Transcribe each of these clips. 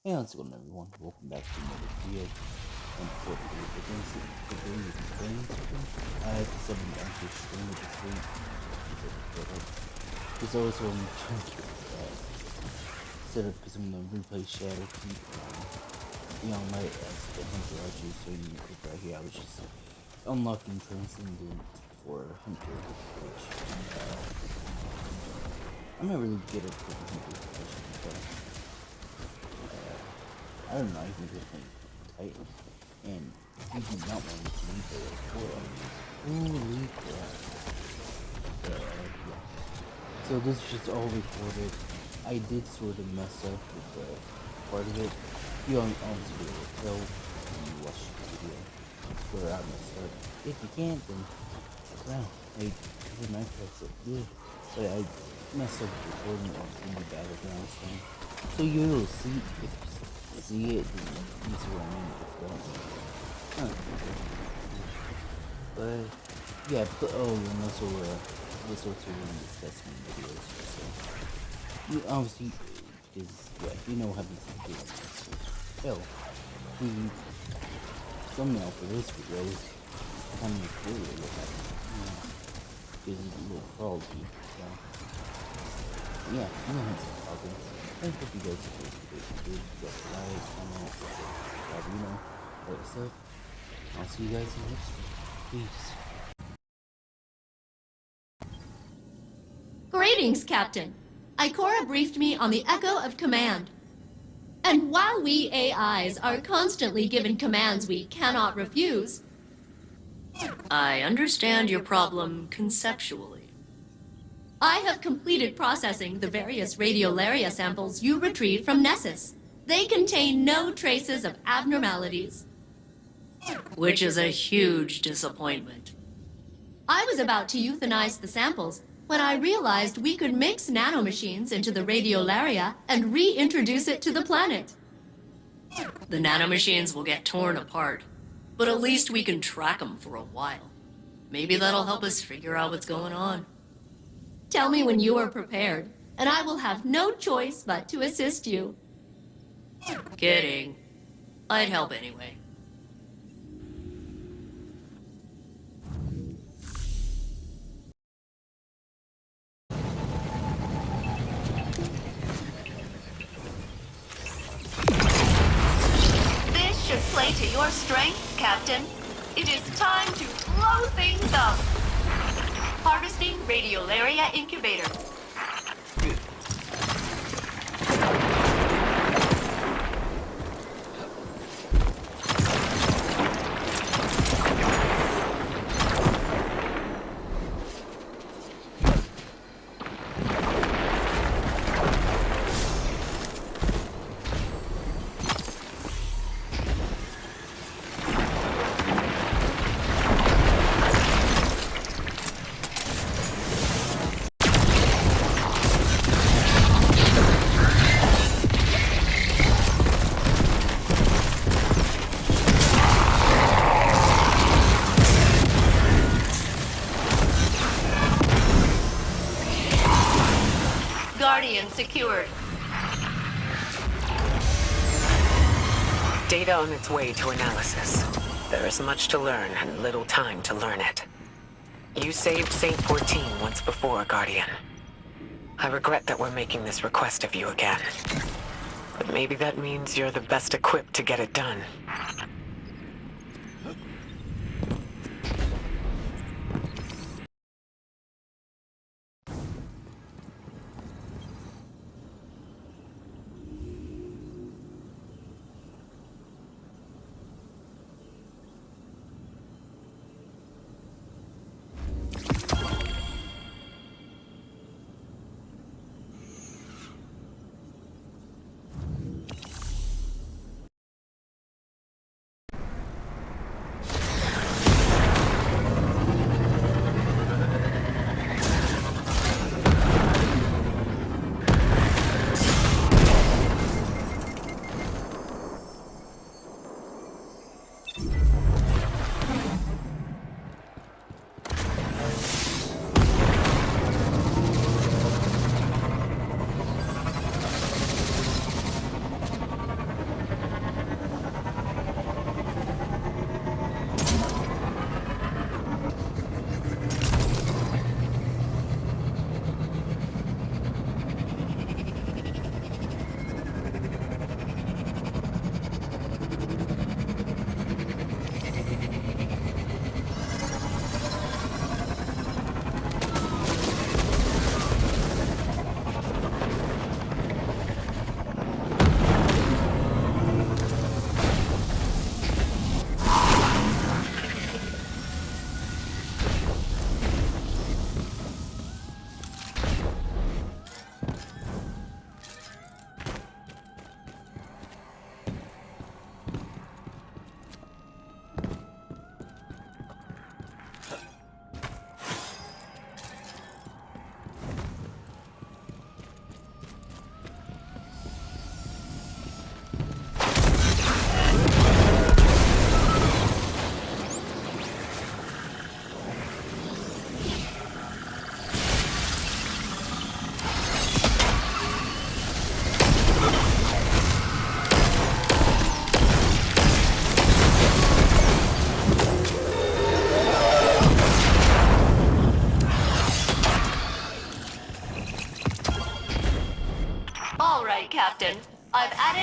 Hey, how's it going, everyone? Welcome back to another video. And for today is Thanksgiving. I decided to actually stream it this week because I was trying to set up because I'm gonna replay Shadow Keep. My the Hunter Archer. So you look right here. I was just unlocking Transcendent for Hunter, which I'm not really good at picking Hunter, but I don't know, I think it's playing Titan. And he did not want to leave the four enemies. Holy crap. Yeah. So this is just all recorded. I did sort of mess up with the part of it. You obviously be able to tell when you watch the video where I messed up. If you can't, then wow, I did my best. Yeah. But I messed up with recording of the battlegrounds thing. So you'll see if you see it, then you see what I mean. If you don't, but yeah, and also this also one discussing videos. So you obviously, because yeah, you know how these videos. Hell, the thumbnail for this video is kind of clear what happened. Because it's a little froggy. So yeah, I'm gonna have some problems. I hope you guys enjoyed the video. Drop a like, comment, subscribe, all that stuff. I'll see you guys in the next one. Peace. Greetings, Captain. Ikora briefed me on the Echo of Command. And while we AIs are constantly given commands we cannot refuse, I understand your problem conceptually. I have completed processing the various radiolaria samples you retrieved from Nessus. They contain no traces of abnormalities. Which is a huge disappointment. I was about to euthanize the samples when I realized we could mix nanomachines into the radiolaria and reintroduce it to the planet. The nanomachines will get torn apart, but at least we can track them for a while. Maybe that'll help us figure out what's going on. Tell me when you are prepared, and I will have no choice but to assist you. Kidding. I'd help anyway. This should play to your strengths, Captain. It is time to blow things up. Harvesting Radiolaria Incubator. Guardian secured. Data on its way to analysis. There is much to learn and little time to learn it. You saved Saint 14 once before, Guardian. I regret that we're making this request of you again. But maybe that means you're the best equipped to get it done.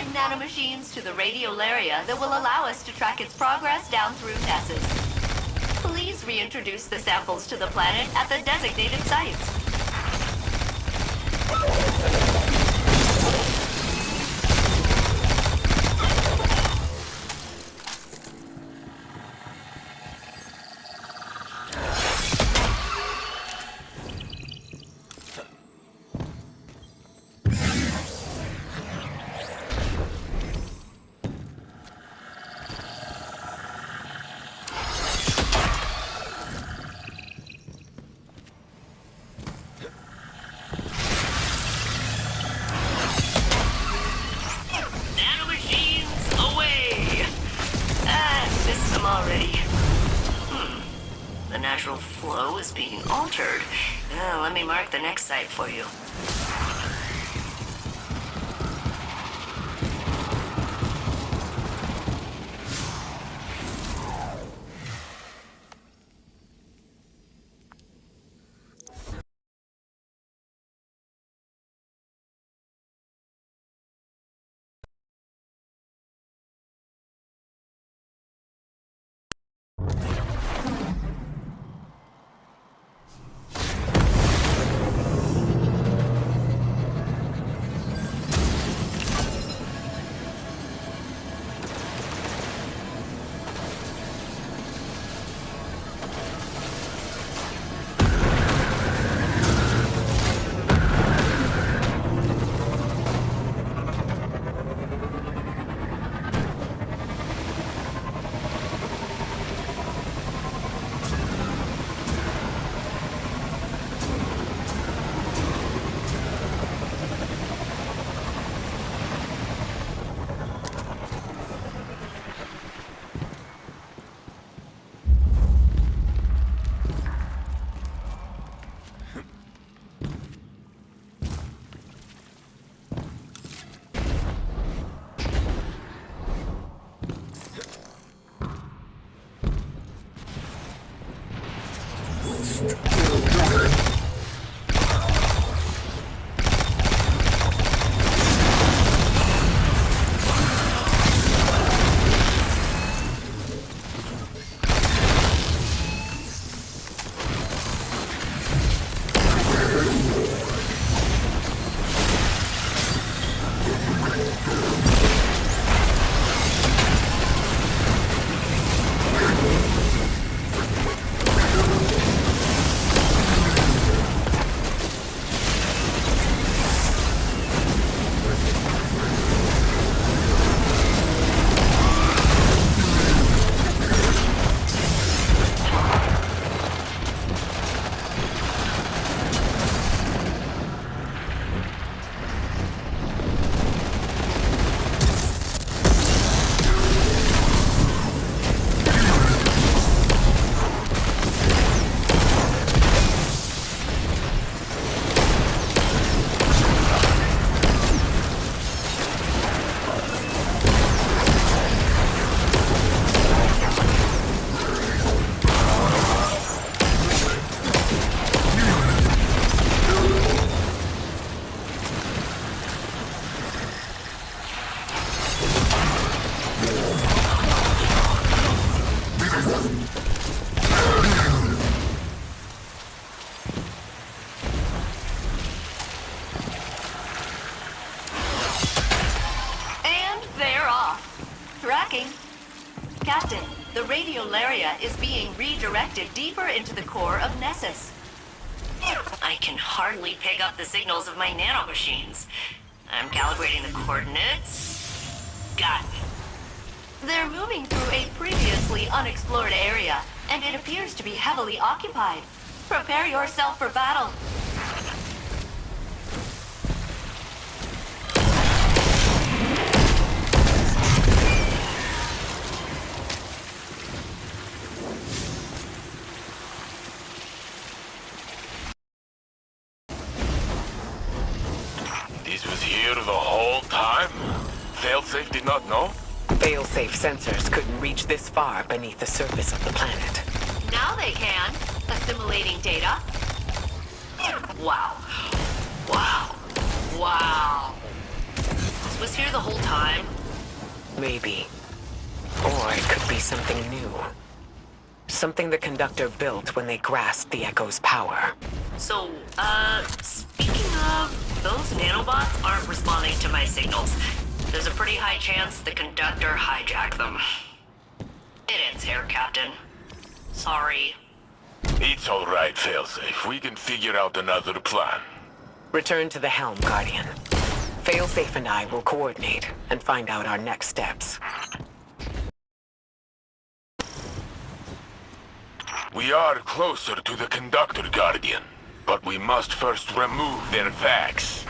added nanomachines to the radiolaria that will allow us to track its progress down through Nessus. Please reintroduce the samples to the planet at the designated sites. Already. The natural flow is being altered. Let me mark the next site for you. Captain, the radiolaria is being redirected deeper into the core of Nessus. I can hardly pick up the signals of my nanomachines. I'm calibrating the coordinates. Got it. They're moving through a previously unexplored area, and it appears to be heavily occupied. Prepare yourself for battle. This was here the whole time? Failsafe did not know? Failsafe sensors couldn't reach this far beneath the surface of the planet. Now they can. Assimilating data. Wow. Wow. Wow. was here the whole time. Maybe. Or it could be something new. Something the Conductor built when they grasped the Echo's power. So, speaking of, those nanobots aren't responding to my signals. There's a pretty high chance the Conductor hijacked them. It ends here, Captain. Sorry. It's alright, Failsafe. We can figure out another plan. Return to the helm, Guardian. Failsafe and I will coordinate and find out our next steps. We are closer to the Conductor, Guardian. But we must first remove their vacs.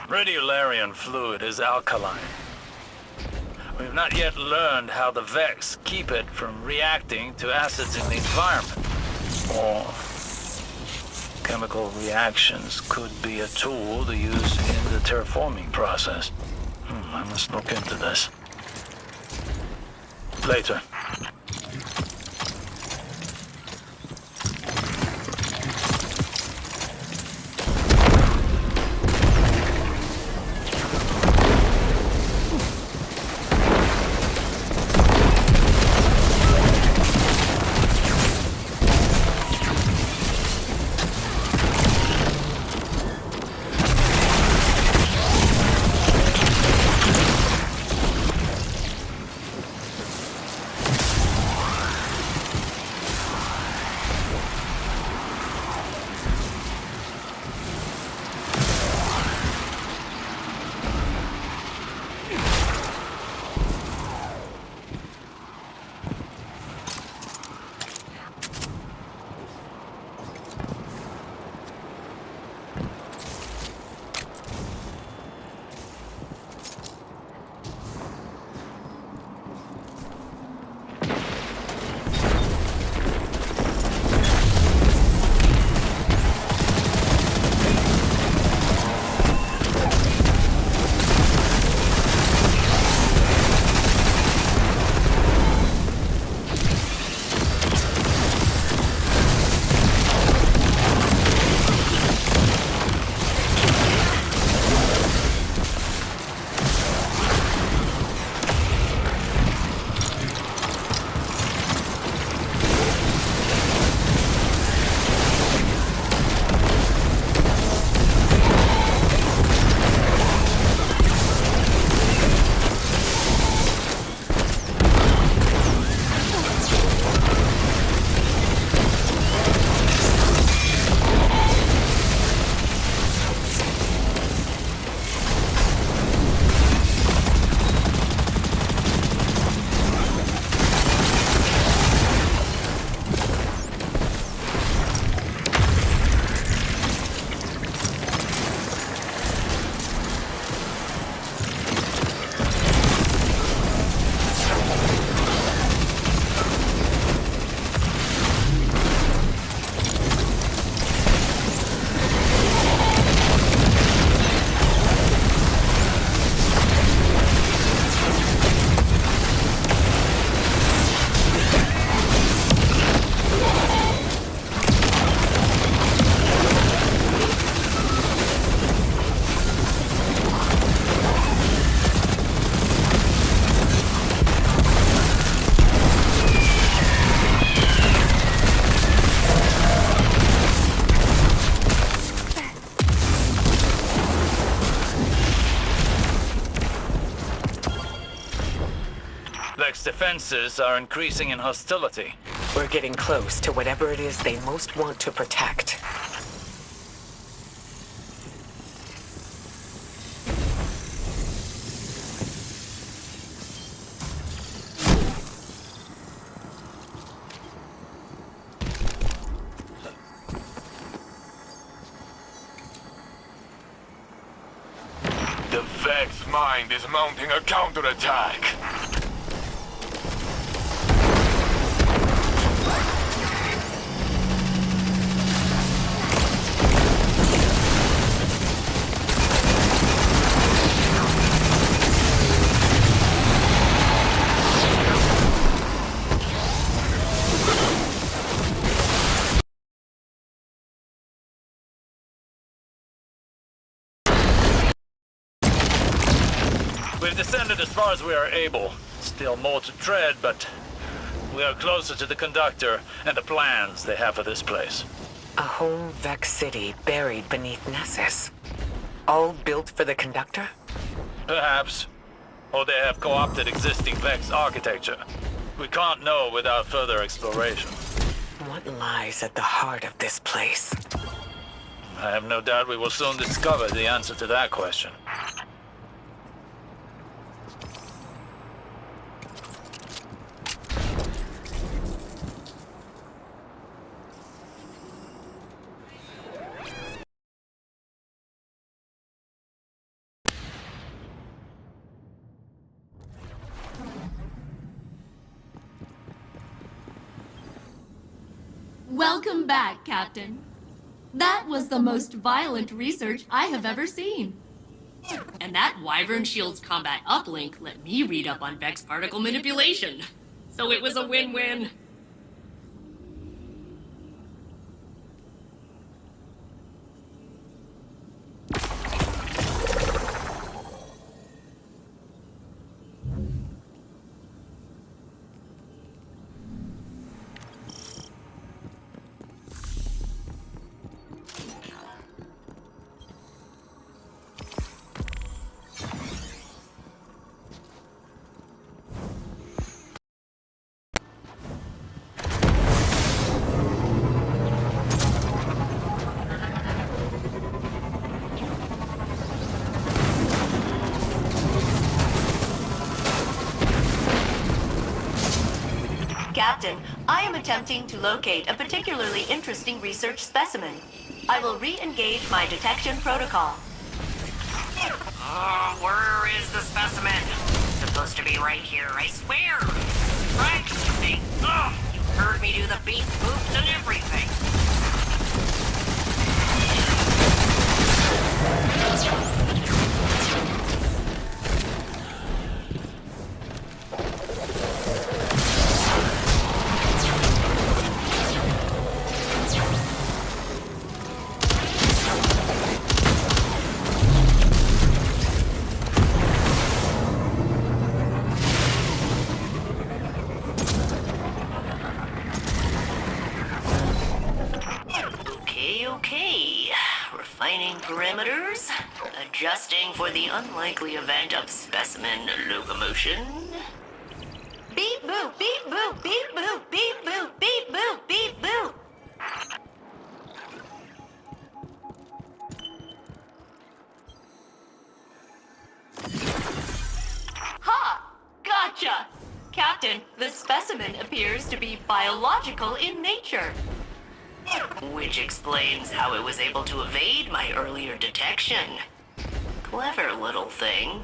Radiolarian fluid is alkaline. We've not yet learned how the Vex keep it from reacting to acids in the environment. Or chemical reactions could be a tool to use in the terraforming process. I must look into this. Later. Vex defenses are increasing in hostility. We're getting close to whatever it is they most want to protect. The Vex mind is mounting a counterattack. We've descended as far as we are able. Still more to tread, but we are closer to the Conductor and the plans they have for this place. A whole Vex city buried beneath Nessus. All built for the Conductor? Perhaps. Or they have co-opted existing Vex architecture. We can't know without further exploration. What lies at the heart of this place? I have no doubt we will soon discover the answer to that question. Welcome back, Captain. That was the most violent research I have ever seen. And that Wyvern Shields combat uplink let me read up on Vex particle manipulation. So it was a win-win. Captain, I am attempting to locate a particularly interesting research specimen. I will re-engage my detection protocol. Where is the specimen? It's supposed to be right here, I swear! Right? You heard me do the beat moves and everything. Okay. Refining parameters. Adjusting for the unlikely event of specimen locomotion. Beep boop, beep boop, beep boop, beep boop, beep boop, beep boop. Ha! Gotcha! Captain, the specimen appears to be biological in nature. Which explains how it was able to evade my earlier detection. Clever little thing.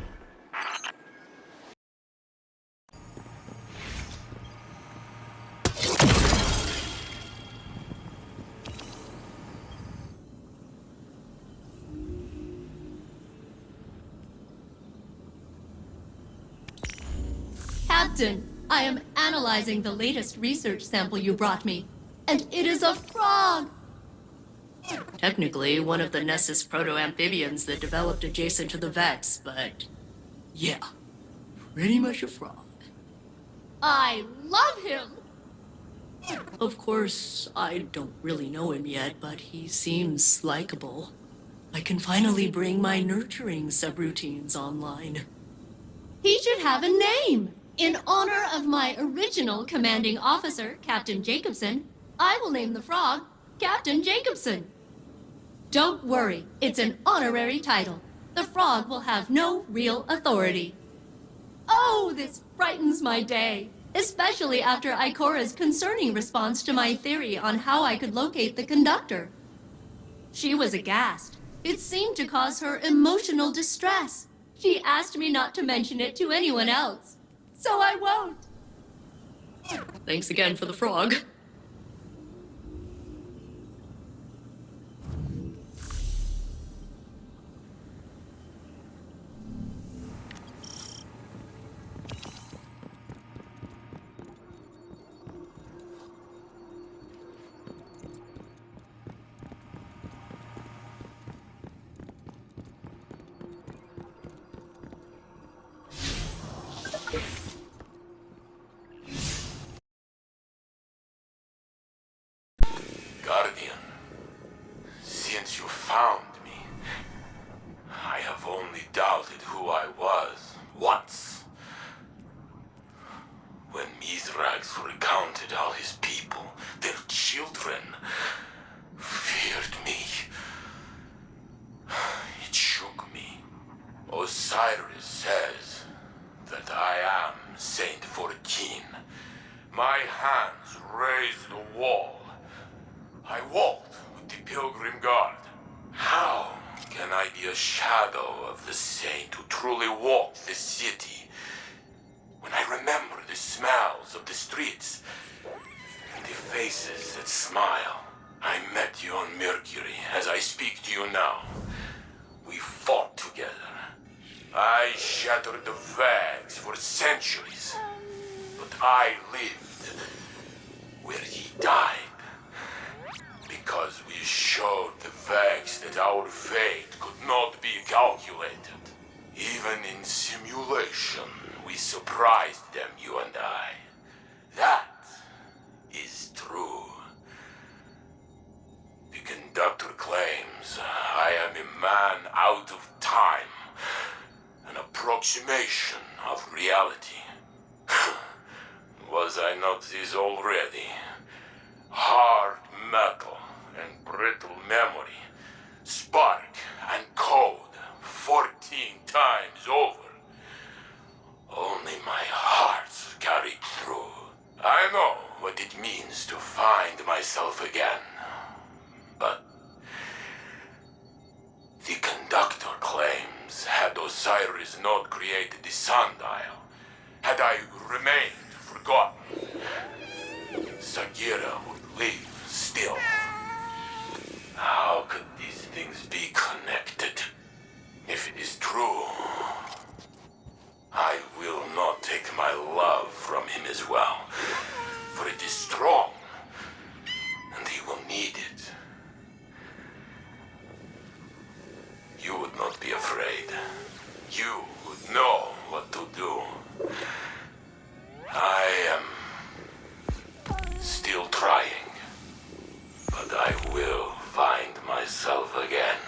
Captain, I am analyzing the latest research sample you brought me, and it is a frog! Technically, one of the Nessus proto-amphibians that developed adjacent to the Vex, but yeah, pretty much a frog. I love him! Of course, I don't really know him yet, but he seems likable. I can finally bring my nurturing subroutines online. He should have a name! In honor of my original commanding officer, Captain Jacobson, I will name the frog Captain Jacobson. Don't worry, it's an honorary title. The frog will have no real authority. Oh, this brightens my day, especially after Ikora's concerning response to my theory on how I could locate the conductor. She was aghast. It seemed to cause her emotional distress. She asked me not to mention it to anyone else, so I won't. Thanks again for the frog. Guardian, since you found me, I have only doubted who I was once. When Mithrax recounted how his people, their children, feared me, it shook me. Osiris says that I am Saint 14. My hands raised the wall. I walked with the Pilgrim Guard. How can I be a shadow of the saint who truly walked the city when I remember the smells of the streets and the faces that smile? I met you on Mercury as I speak to you now. We fought together. I shattered the Vags for centuries, but I lived where he died. Because we showed the Vags that our fate could not be calculated. Even in simulation, we surprised them, you and I. That is true. The conductor claims I am a man out of time, an approximation of reality. Was I not this already? Hard metal and brittle memory, spark and code 14 times over. Only my heart carried through. I know what it means to find myself again. But the conductor claims had Osiris not created the sundial, had I remained forgotten, Sagira would live still. How could these things be connected? If it is true, I will not take my love from him as well, for it is strong, and he will need it. You would not be afraid. You would know what to do. I am still trying, but I will find myself again.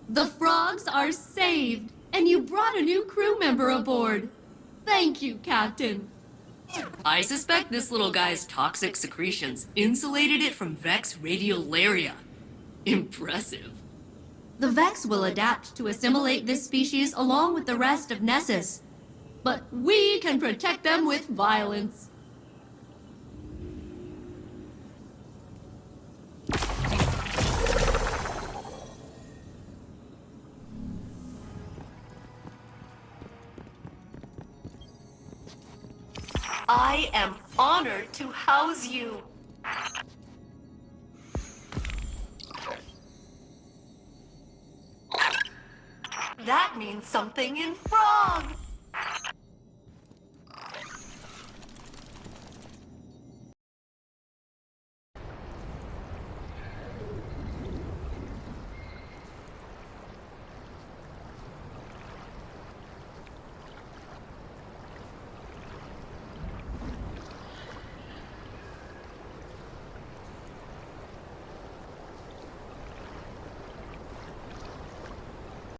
The frogs are saved, and you brought a new crew member aboard. Thank you, Captain. I suspect this little guy's toxic secretions insulated it from Vex radiolaria. Impressive. The Vex will adapt to assimilate this species along with the rest of Nessus. But we can protect them with violence. I am honored to house you. That means something in frog.